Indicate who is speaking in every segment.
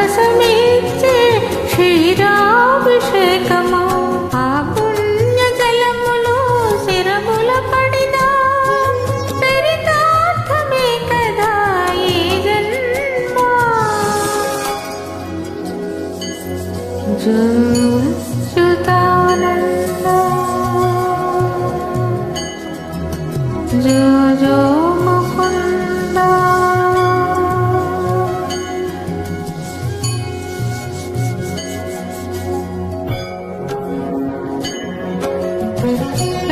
Speaker 1: పరవశమిచ్చే క్షీరాభిషేకము ఆ పుణ్య జలములు శిరముల పడినా చరితార్థమే కదా ఈ జన్మ. అచ్యుతానంద జో జో ముకుంద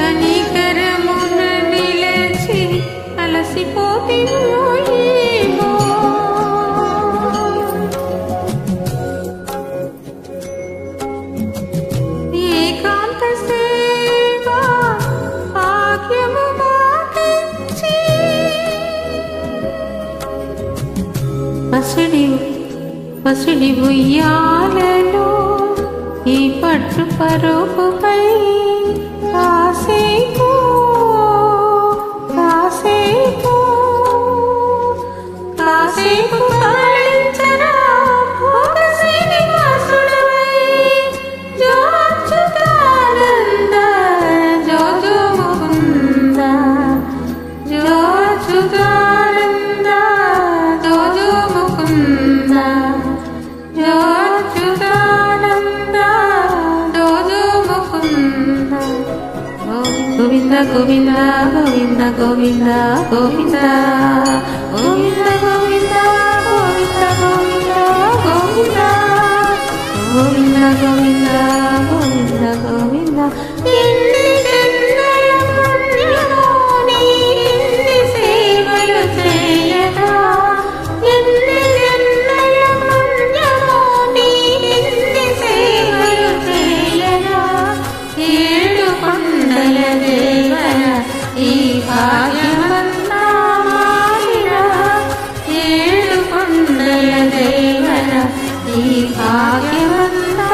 Speaker 1: కనికరమున నిలచి అలసిపోతివోయేమో ఏకాంత సేవా భాగ్యము మాకిచ్చి పసిడి ఉయ్యాలలో ఈ పట్టు పరుపుపై కాసేపు కాసేపు కాసేపు పాలించరా ఒక శ్రీనివాసుడవై జో అచ్యుతానంద జో జో ముకుంద జో అచ్యుతానంద జో జో ముకుంద జో అచ్యుతానంద జో జో ముకుంద. గోవింద గోవింద గోవింద గోవింద గోవింద గోవింద గోవింద గోవింద గోవింద గోవింద గోవింద గోవింద గోవింద. ఎన్ని జన్మల పుణ్యమో నీకిన్ని సేవలు చేయగా, ఎన్ని జన్మల పుణ్యమో నీకిన్ని సేవలు చేయగా, ఏడు కొండల దేవర ఈ భాగ్యమన్నా మారిరా, ఏడు కొండల దేవర ఈ భాగ్యమన్నా